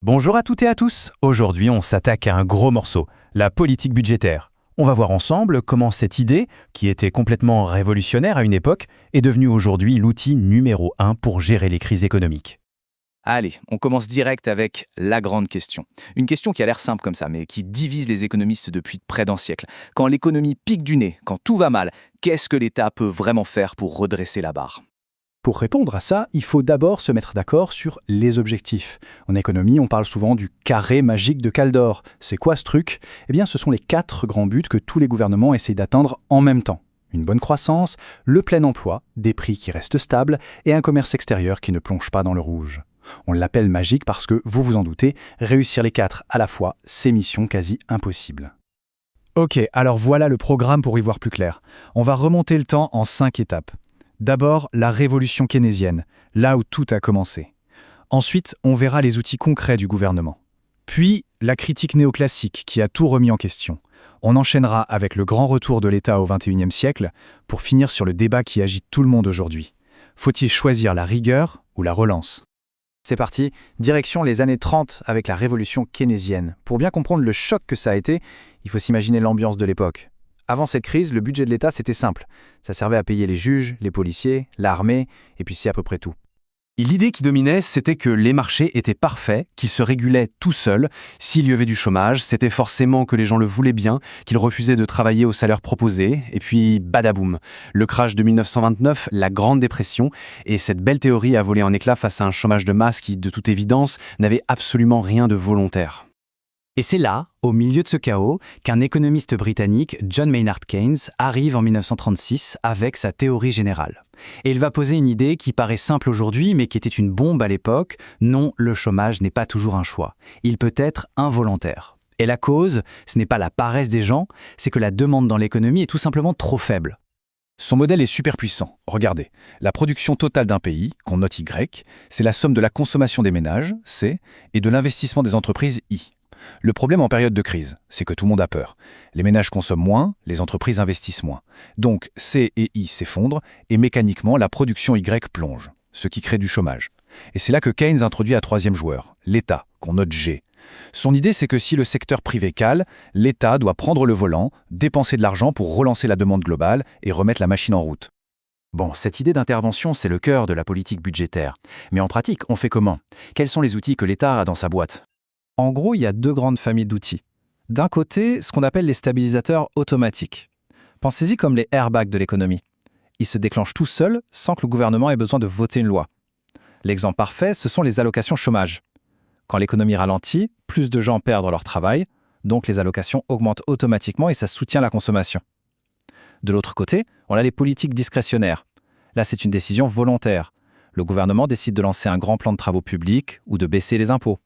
Bonjour à toutes et à tous. Aujourd'hui, on s'attaque à un gros morceau, la politique budgétaire. On va voir ensemble comment cette idée, qui était complètement révolutionnaire à une époque, est devenue aujourd'hui l'outil numéro 1 pour gérer les crises économiques. Allez, on commence direct avec la grande question. Une question qui a l'air simple comme ça, mais qui divise les économistes depuis près d'un siècle. Quand l'économie pique du nez, quand tout va mal, qu'est-ce que l'État peut vraiment faire pour redresser la barre ? Pour répondre à ça, il faut d'abord se mettre d'accord sur les objectifs. En économie, on parle souvent du carré magique de Caldor. C'est quoi ce truc ? Eh bien, ce sont les 4 grands buts que tous les gouvernements essayent d'atteindre en même temps. Une bonne croissance, le plein emploi, des prix qui restent stables et un commerce extérieur qui ne plonge pas dans le rouge. On l'appelle magique parce que, vous vous en doutez, réussir les 4 à la fois, c'est mission quasi impossible. Ok, alors voilà le programme pour y voir plus clair. On va remonter le temps en 5 étapes. D'abord, la révolution keynésienne, là où tout a commencé. Ensuite, on verra les outils concrets du gouvernement. Puis, la critique néoclassique qui a tout remis en question. On enchaînera avec le grand retour de l'État au XXIe siècle pour finir sur le débat qui agite tout le monde aujourd'hui. Faut-il choisir la rigueur ou la relance ? C'est parti, direction les années 30 avec la révolution keynésienne. Pour bien comprendre le choc que ça a été, il faut s'imaginer l'ambiance de l'époque. Avant cette crise, le budget de l'État, c'était simple. Ça servait à payer les juges, les policiers, l'armée, et puis c'est à peu près tout. Et l'idée qui dominait, c'était que les marchés étaient parfaits, qu'ils se régulaient tout seuls. S'il y avait du chômage, c'était forcément que les gens le voulaient bien, qu'ils refusaient de travailler au salaire proposé, et puis badaboum. Le crash de 1929, la Grande Dépression, et cette belle théorie a volé en éclats face à un chômage de masse qui, de toute évidence, n'avait absolument rien de volontaire. Et c'est là, au milieu de ce chaos, qu'un économiste britannique, John Maynard Keynes, arrive en 1936 avec sa théorie générale. Et il va poser une idée qui paraît simple aujourd'hui, mais qui était une bombe à l'époque. Non, le chômage n'est pas toujours un choix. Il peut être involontaire. Et la cause, ce n'est pas la paresse des gens, c'est que la demande dans l'économie est tout simplement trop faible. Son modèle est super puissant. Regardez, la production totale d'un pays, qu'on note Y, c'est la somme de la consommation des ménages, C, et de l'investissement des entreprises, I. Le problème en période de crise, c'est que tout le monde a peur. Les ménages consomment moins, les entreprises investissent moins. Donc C et I s'effondrent et mécaniquement la production Y plonge, ce qui crée du chômage. Et c'est là que Keynes introduit un troisième joueur, l'État, qu'on note G. Son idée, c'est que si le secteur privé cale, l'État doit prendre le volant, dépenser de l'argent pour relancer la demande globale et remettre la machine en route. Bon, cette idée d'intervention, c'est le cœur de la politique budgétaire. Mais en pratique, on fait comment ? Quels sont les outils que l'État a dans sa boîte ? En gros, il y a 2 grandes familles d'outils. D'un côté, ce qu'on appelle les stabilisateurs automatiques. Pensez-y comme les airbags de l'économie. Ils se déclenchent tout seuls sans que le gouvernement ait besoin de voter une loi. L'exemple parfait, ce sont les allocations chômage. Quand l'économie ralentit, plus de gens perdent leur travail, donc les allocations augmentent automatiquement et ça soutient la consommation. De l'autre côté, on a les politiques discrétionnaires. Là, c'est une décision volontaire. Le gouvernement décide de lancer un grand plan de travaux publics ou de baisser les impôts.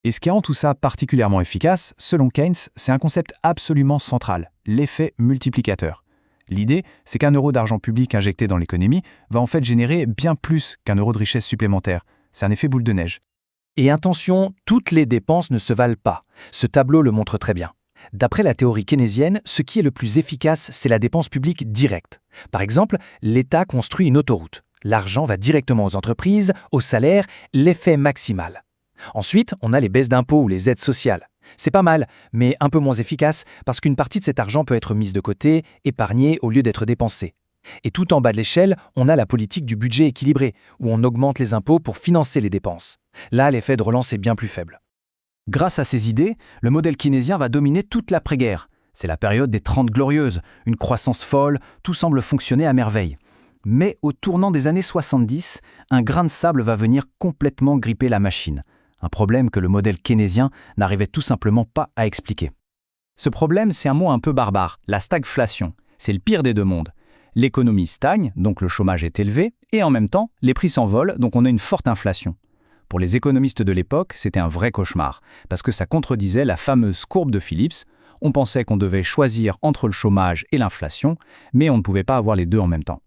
Et ce qui rend tout ça particulièrement efficace, selon Keynes, c'est un concept absolument central, l'effet multiplicateur. L'idée, c'est qu'un euro d'argent public injecté dans l'économie va en fait générer bien plus qu'un euro de richesse supplémentaire. C'est un effet boule de neige. Et attention, toutes les dépenses ne se valent pas. Ce tableau le montre très bien. D'après la théorie keynésienne, ce qui est le plus efficace, c'est la dépense publique directe. Par exemple, l'État construit une autoroute. L'argent va directement aux entreprises, aux salaires, l'effet maximal. Ensuite, on a les baisses d'impôts ou les aides sociales. C'est pas mal, mais un peu moins efficace parce qu'une partie de cet argent peut être mise de côté, épargnée au lieu d'être dépensée. Et tout en bas de l'échelle, on a la politique du budget équilibré, où on augmente les impôts pour financer les dépenses. Là, l'effet de relance est bien plus faible. Grâce à ces idées, le modèle keynésien va dominer toute l'après-guerre. C'est la période des 30 glorieuses, une croissance folle, tout semble fonctionner à merveille. Mais au tournant des années 70, un grain de sable va venir complètement gripper la machine. Un problème que le modèle keynésien n'arrivait tout simplement pas à expliquer. Ce problème, c'est un mot un peu barbare, la stagflation. C'est le pire des 2 mondes. L'économie stagne, donc le chômage est élevé, et en même temps, les prix s'envolent, donc on a une forte inflation. Pour les économistes de l'époque, c'était un vrai cauchemar, parce que ça contredisait la fameuse courbe de Phillips. On pensait qu'on devait choisir entre le chômage et l'inflation, mais on ne pouvait pas avoir les 2 en même temps.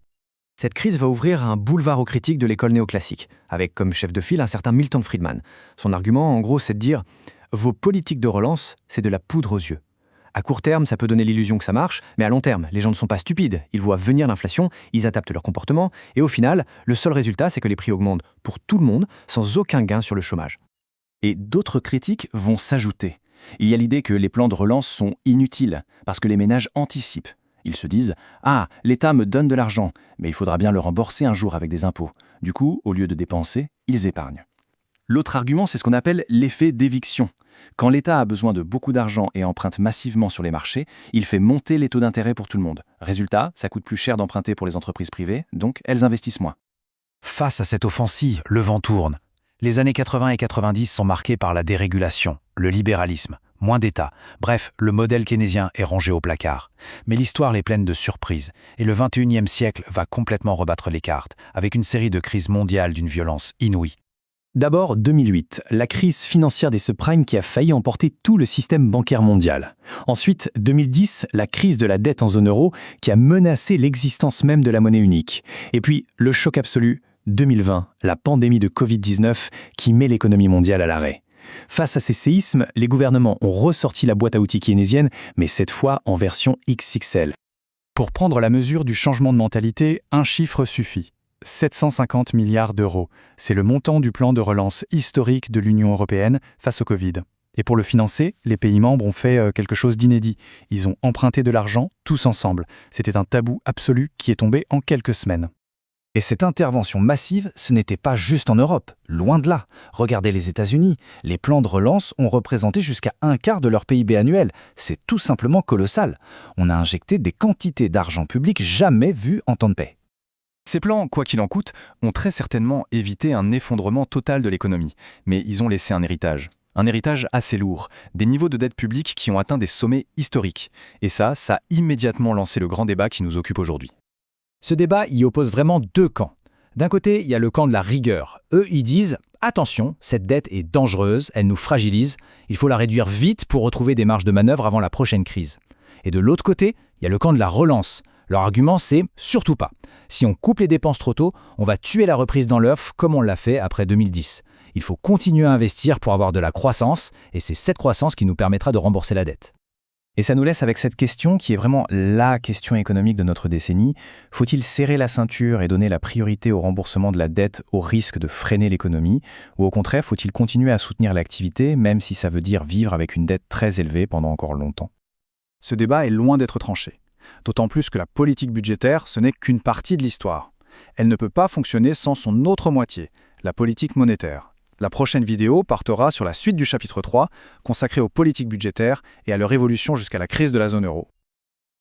Cette crise va ouvrir un boulevard aux critiques de l'école néoclassique, avec comme chef de file un certain Milton Friedman. Son argument, en gros, c'est de dire « Vos politiques de relance, c'est de la poudre aux yeux ». À court terme, ça peut donner l'illusion que ça marche, mais à long terme, les gens ne sont pas stupides. Ils voient venir l'inflation, ils adaptent leur comportement, et au final, le seul résultat, c'est que les prix augmentent pour tout le monde, sans aucun gain sur le chômage. Et d'autres critiques vont s'ajouter. Il y a l'idée que les plans de relance sont inutiles, parce que les ménages anticipent. Ils se disent « Ah, l'État me donne de l'argent, mais il faudra bien le rembourser un jour avec des impôts. » Du coup, au lieu de dépenser, ils épargnent. L'autre argument, c'est ce qu'on appelle l'effet d'éviction. Quand l'État a besoin de beaucoup d'argent et emprunte massivement sur les marchés, il fait monter les taux d'intérêt pour tout le monde. Résultat, ça coûte plus cher d'emprunter pour les entreprises privées, donc elles investissent moins. Face à cette offensive, le vent tourne. Les années 80 et 90 sont marquées par la dérégulation, le libéralisme, moins d'État. Bref, le modèle keynésien est rangé au placard. Mais l'histoire est pleine de surprises, et le 21e siècle va complètement rebattre les cartes, avec une série de crises mondiales d'une violence inouïe. D'abord, 2008, la crise financière des subprimes qui a failli emporter tout le système bancaire mondial. Ensuite, 2010, la crise de la dette en zone euro qui a menacé l'existence même de la monnaie unique. Et puis, le choc absolu, 2020, la pandémie de Covid-19 qui met l'économie mondiale à l'arrêt. Face à ces séismes, les gouvernements ont ressorti la boîte à outils keynésienne, mais cette fois en version XXL. Pour prendre la mesure du changement de mentalité, un chiffre suffit. 750 milliards d'euros. C'est le montant du plan de relance historique de l'Union européenne face au Covid. Et pour le financer, les pays membres ont fait quelque chose d'inédit. Ils ont emprunté de l'argent tous ensemble. C'était un tabou absolu qui est tombé en quelques semaines. Et cette intervention massive, ce n'était pas juste en Europe, loin de là. Regardez les États-Unis, les plans de relance ont représenté jusqu'à un quart de leur PIB annuel. C'est tout simplement colossal. On a injecté des quantités d'argent public jamais vues en temps de paix. Ces plans, quoi qu'il en coûte, ont très certainement évité un effondrement total de l'économie, mais ils ont laissé un héritage. Un héritage assez lourd, des niveaux de dette publique qui ont atteint des sommets historiques. Et ça a immédiatement lancé le grand débat qui nous occupe aujourd'hui. Ce débat y oppose vraiment deux camps. D'un côté, il y a le camp de la rigueur. Eux, ils disent « Attention, cette dette est dangereuse, elle nous fragilise, il faut la réduire vite pour retrouver des marges de manœuvre avant la prochaine crise. » Et de l'autre côté, il y a le camp de la relance. Leur argument, c'est « surtout pas. Si on coupe les dépenses trop tôt, on va tuer la reprise dans l'œuf comme on l'a fait après 2010. Il faut continuer à investir pour avoir de la croissance, et c'est cette croissance qui nous permettra de rembourser la dette. » Et ça nous laisse avec cette question qui est vraiment la question économique de notre décennie. Faut-il serrer la ceinture et donner la priorité au remboursement de la dette au risque de freiner l'économie? Ou au contraire, faut-il continuer à soutenir l'activité, même si ça veut dire vivre avec une dette très élevée pendant encore longtemps? Ce débat est loin d'être tranché. D'autant plus que la politique budgétaire, ce n'est qu'une partie de l'histoire. Elle ne peut pas fonctionner sans son autre moitié, la politique monétaire. La prochaine vidéo portera sur la suite du chapitre 3, consacré aux politiques budgétaires et à leur évolution jusqu'à la crise de la zone euro.